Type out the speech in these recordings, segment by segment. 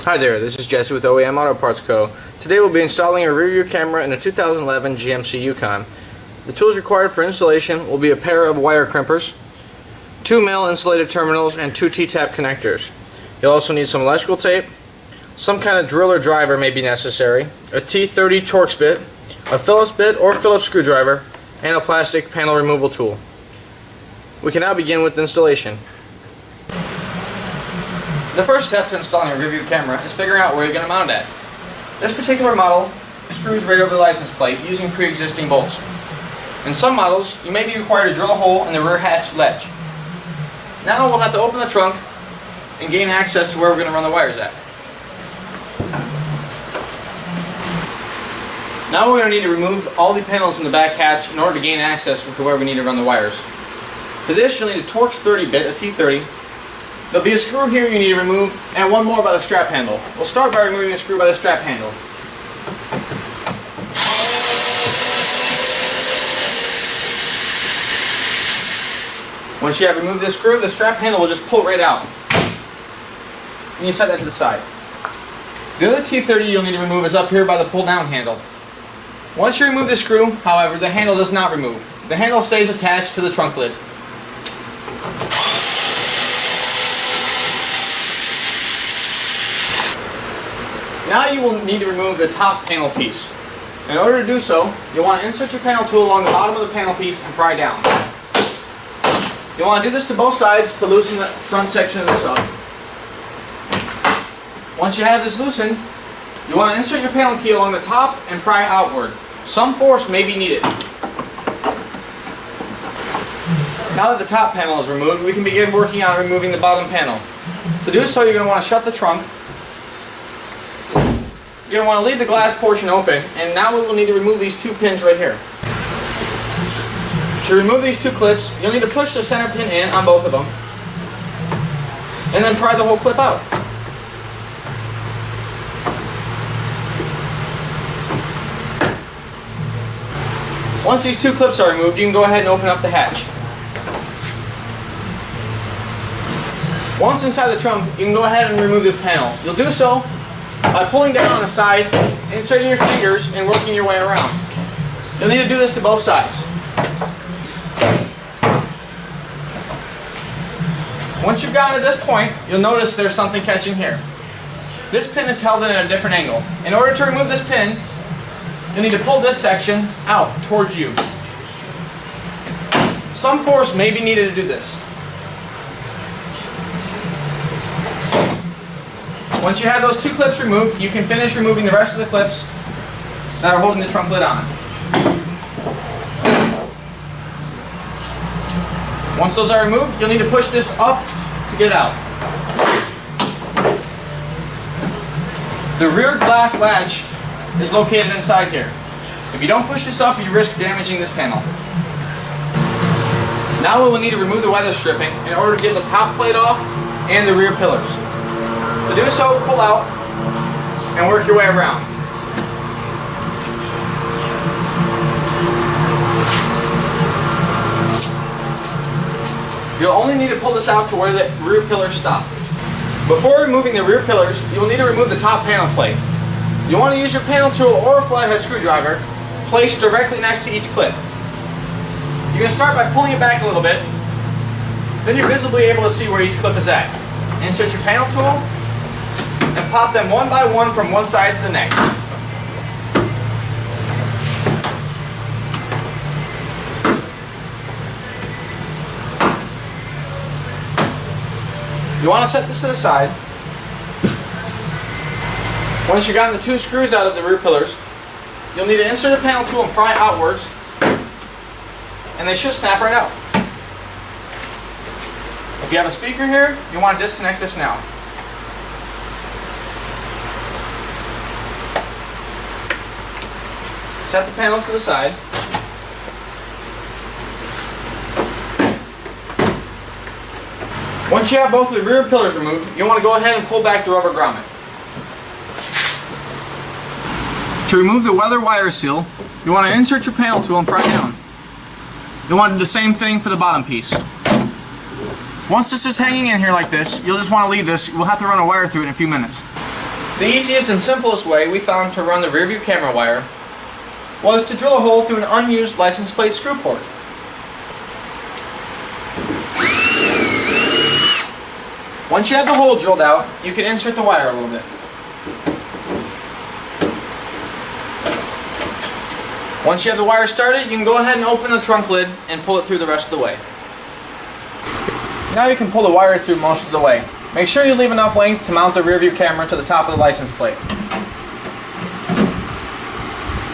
Hi there, this is Jesse with OEM Auto Parts Co. Today we'll be installing a rear view camera in a 2011 GMC Yukon. The tools required for installation will be a pair of wire crimpers, 2 male insulated terminals, and 2 T-tap connectors. You'll also need some electrical tape, some kind of drill or driver may be necessary, a T30 Torx bit, a Phillips bit or Phillips screwdriver, and a plastic panel removal tool. We can now begin with installation. The first step to installing a rear view camera is figuring out where you're going to mount it at. This particular model screws right over the license plate using pre-existing bolts. In some models, you may be required to drill a hole in the rear hatch ledge. Now we'll have to open the trunk and gain access to where we're going to run the wires at. Now we're going to need to remove all the panels in the back hatch in order to gain access to where we need to run the wires. For this, you'll need a Torx 30 bit, a T30. There'll be a screw here you need to remove, and one more by the strap handle. We'll start by removing the screw by the strap handle. Once you have removed this screw, the strap handle will just pull right out. And you set that to the side. The other T30 you'll need to remove is up here by the pull down handle. Once you remove the screw, however, the handle does not remove. The handle stays attached to the trunk lid. Now you will need to remove the top panel piece. In order to do so, you'll want to insert your panel tool along the bottom of the panel piece and pry down. You'll want to do this to both sides to loosen the front section of the sub. Once you have this loosened, you want to insert your panel key along the top and pry outward. Some force may be needed. Now that the top panel is removed, we can begin working on removing the bottom panel. To do so, you're going to want to shut the trunk. You're going to want to leave the glass portion open, and now we will need to remove these 2 pins right here. To remove these 2 clips, you'll need to push the center pin in on both of them, and then pry the whole clip out. Once these 2 clips are removed, you can go ahead and open up the hatch. Once inside the trunk, you can go ahead and remove this panel. You'll do so by pulling down on the side, inserting your fingers, and working your way around. You'll need to do this to both sides. Once you've gotten to this point, you'll notice there's something catching here. This pin is held in at a different angle. In order to remove this pin, you'll need to pull this section out towards you. Some force may be needed to do this. Once you have those 2 clips removed, you can finish removing the rest of the clips that are holding the trunk lid on. Once those are removed, you'll need to push this up to get it out. The rear glass latch is located inside here. If you don't push this up, you risk damaging this panel. Now we will need to remove the weather stripping in order to get the top plate off and the rear pillars. To do so, pull out and work your way around. You'll only need to pull this out to where the rear pillars stop. Before removing the rear pillars, you will need to remove the top panel plate. You'll want to use your panel tool or a flathead screwdriver placed directly next to each clip. You can start by pulling it back a little bit, then you're visibly able to see where each clip is at. Insert your panel tool and pop them one by one from one side to the next. You want to set this to the side. Once you've gotten the 2 screws out of the rear pillars, you'll need to insert a panel tool and pry outwards, and they should snap right out. If you have a speaker here, you want to disconnect this now. Set the panels to the side. Once you have both of the rear pillars removed, you want to go ahead and pull back the rubber grommet. To remove the weather wire seal, you want to insert your panel tool and pry down. You'll want to do the same thing for the bottom piece. Once this is hanging in here like this, you'll just want to leave this. We'll have to run a wire through it in a few minutes. The easiest and simplest way we found to run the rear view camera wire was to drill a hole through an unused license plate screw port. Once you have the hole drilled out, you can insert the wire a little bit. Once you have the wire started, you can go ahead and open the trunk lid and pull it through the rest of the way. Now you can pull the wire through most of the way. Make sure you leave enough length to mount the rear view camera to the top of the license plate.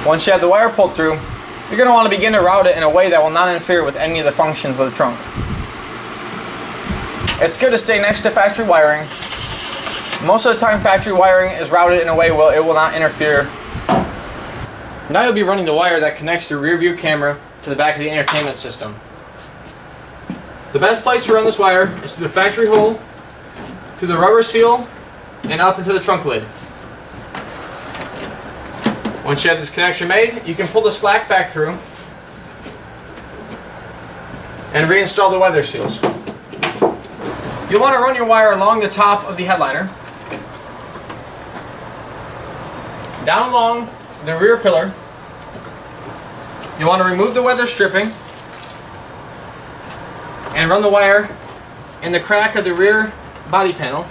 Once you have the wire pulled through, you're going to want to begin to route it in a way that will not interfere with any of the functions of the trunk. It's good to stay next to factory wiring. Most of the time factory wiring is routed in a way where it will not interfere. Now you'll be running the wire that connects the rear view camera to the back of the entertainment system. The best place to run this wire is through the factory hole, through the rubber seal, and up into the trunk lid. Once you have this connection made, you can pull the slack back through and reinstall the weather seals. You'll want to run your wire along the top of the headliner, down along the rear pillar. You want to remove the weather stripping and run the wire in the crack of the rear body panel.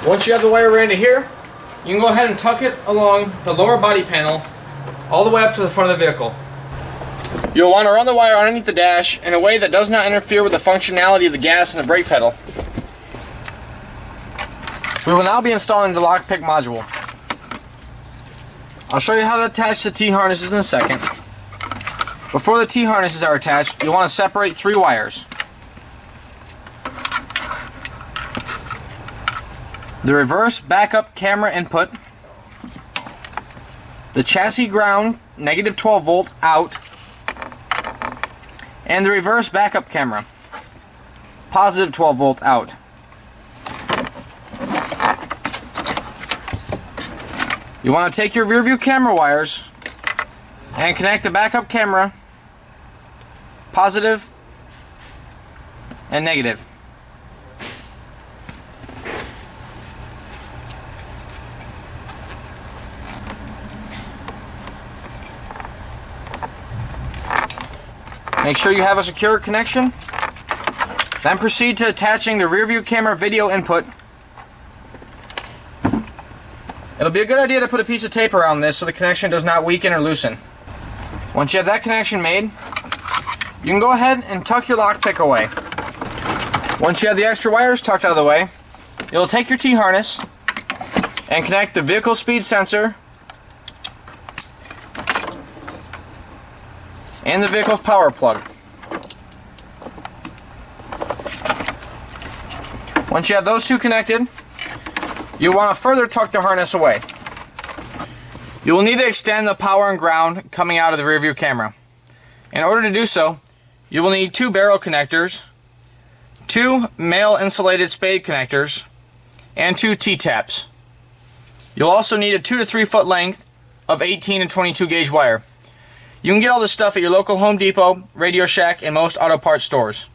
Once you have the wire ran to here, you can go ahead and tuck it along the lower body panel all the way up to the front of the vehicle. You'll want to run the wire underneath the dash in a way that does not interfere with the functionality of the gas and the brake pedal. We will now be installing the Lockpick module. I'll show you how to attach the T-harnesses in a second. Before the T-harnesses are attached, you'll want to separate 3 wires. The reverse backup camera input, the chassis ground negative 12 volt out, and the reverse backup camera positive 12 volt out. You want to take your rear view camera wires and connect the backup camera positive and negative. Make sure you have a secure connection. Then proceed to attaching the rear view camera video input. It'll be a good idea to put a piece of tape around this so the connection does not weaken or loosen. Once you have that connection made, you can go ahead and tuck your Lockpick away. Once you have the extra wires tucked out of the way, you'll take your T-harness and connect the vehicle speed sensor and the vehicle's power plug. Once you have those two connected, you'll want to further tuck the harness away. You will need to extend the power and ground coming out of the rear view camera. In order to do so, you will need 2 barrel connectors, 2 male insulated spade connectors, and 2 T-taps. You'll also need a 2 to 3 foot length of 18 and 22 gauge wire. You can get all this stuff at your local Home Depot, Radio Shack, and most auto parts stores.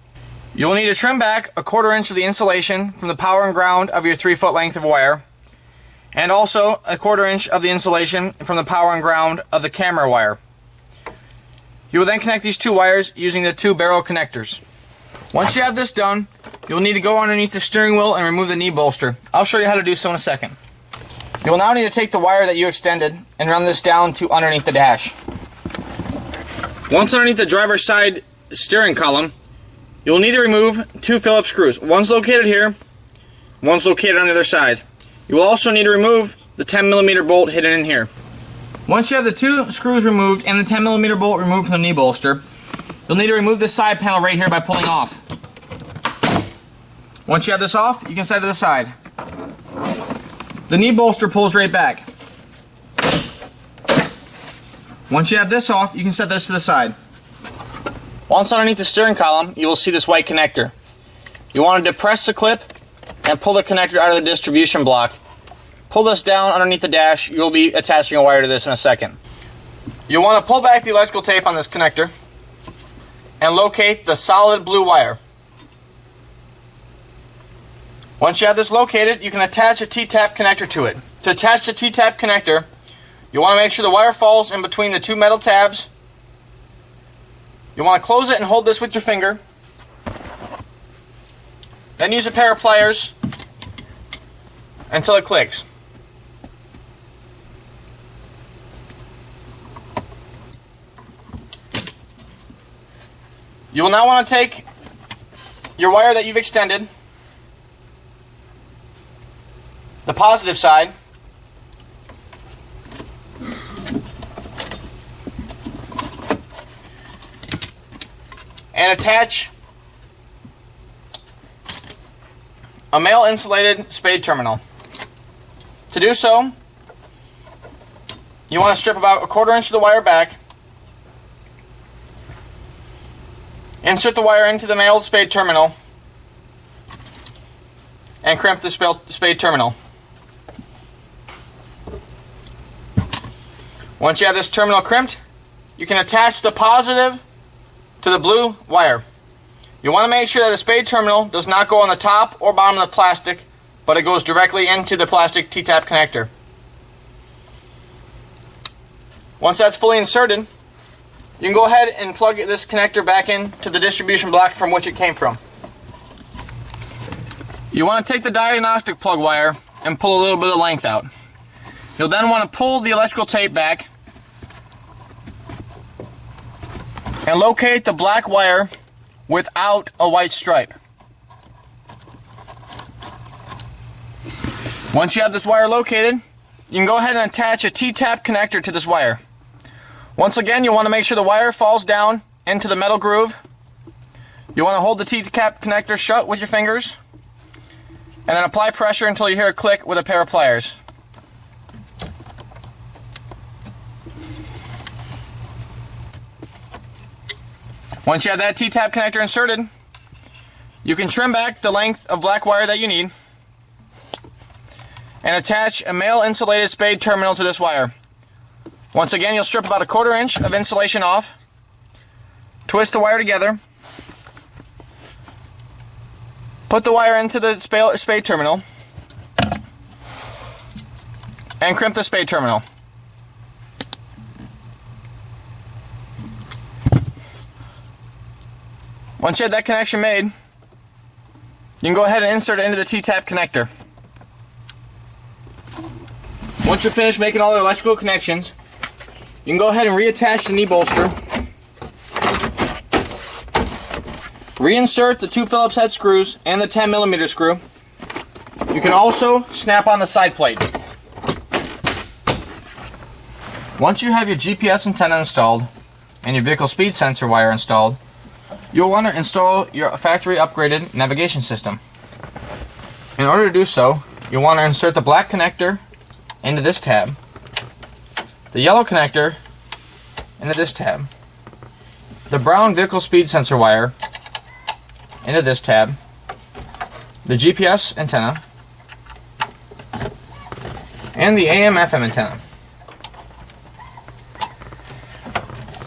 You will need to trim back a 1/4 inch of the insulation from the power and ground of your 3 foot length of wire, and also a 1/4 inch of the insulation from the power and ground of the camera wire. You will then connect these 2 wires using the 2 barrel connectors. Once you have this done, you'll need to go underneath the steering wheel and remove the knee bolster. I'll show you how to do so in a second. You will now need to take the wire that you extended and run this down to underneath the dash. Once underneath the driver's side steering column, you'll need to remove 2 Phillips screws. One's located here, one's located on the other side. You will also need to remove the 10mm bolt hidden in here. Once you have the 2 screws removed and the 10mm bolt removed from the knee bolster, you'll need to remove this side panel right here by pulling off. Once you have this off, you can set it to the side. The knee bolster pulls right back. Once you have this off, you can set this to the side. Once underneath the steering column, you will see this white connector. You want to depress the clip and pull the connector out of the distribution block. Pull this down underneath the dash. You'll be attaching a wire to this in a second. You'll want to pull back the electrical tape on this connector. and locate the solid blue wire. Once you have this located, you can attach a T-tap connector to it. To attach the T-tap connector, you want to make sure the wire falls in between the two metal tabs. You want to close it and hold this with your finger. Then use a pair of pliers until it clicks. You will now want to take your wire that you've extended, the positive side, and attach a male insulated spade terminal. To do so, you want to strip about 1/4 inch of the wire back, insert the wire into the male spade terminal, and crimp the spade terminal. Once you have this terminal crimped, you can attach the positive to the blue wire. You want to make sure that the spade terminal does not go on the top or bottom of the plastic, but it goes directly into the plastic T-tap connector. Once that's fully inserted, you can go ahead and plug this connector back into the distribution block from which it came from. You want to take the diagnostic plug wire and pull a little bit of length out. You'll then want to pull the electrical tape back and locate the black wire without a white stripe. Once you have this wire located, you can go ahead and attach a T-tap connector to this wire. Once again, you want to make sure the wire falls down into the metal groove. You want to hold the T-tap connector shut with your fingers, and then apply pressure until you hear a click with a pair of pliers. Once you have that T-tap connector inserted, you can trim back the length of black wire that you need and attach a male insulated spade terminal to this wire. Once again, you'll strip about 1/4 inch of insulation off, twist the wire together, put the wire into the spade terminal, and crimp the spade terminal. Once you have that connection made, you can go ahead and insert it into the T-tap connector. Once you're finished making all the electrical connections, you can go ahead and reattach the knee bolster, reinsert the 2 Phillips head screws and the 10mm screw. You can also snap on the side plate. Once you have your GPS antenna installed and your vehicle speed sensor wire installed, you'll want to install your factory upgraded navigation system. In order to do so, you'll want to insert the black connector into this tab, the yellow connector into this tab, the brown vehicle speed sensor wire into this tab, the GPS antenna, and the AM/FM antenna.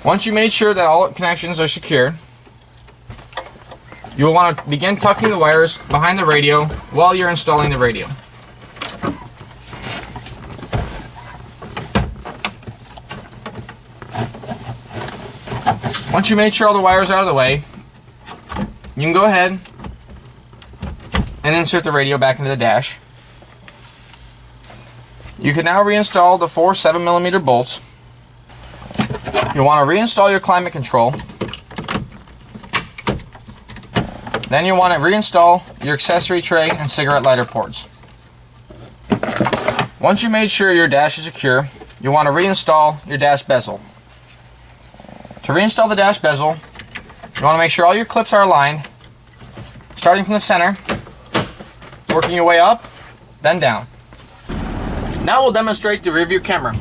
Once you made sure that all connections are secure, you will want to begin tucking the wires behind the radio while you're installing the radio. Once you made sure all the wires are out of the way, you can go ahead and insert the radio back into the dash. You can now reinstall the 4 7mm bolts. You'll want to reinstall your climate control. Then you want to reinstall your accessory tray and cigarette lighter ports. Once you made sure your dash is secure, you want to reinstall your dash bezel. To reinstall the dash bezel, you want to make sure all your clips are aligned, starting from the center, working your way up, then down. Now we'll demonstrate the rear view camera.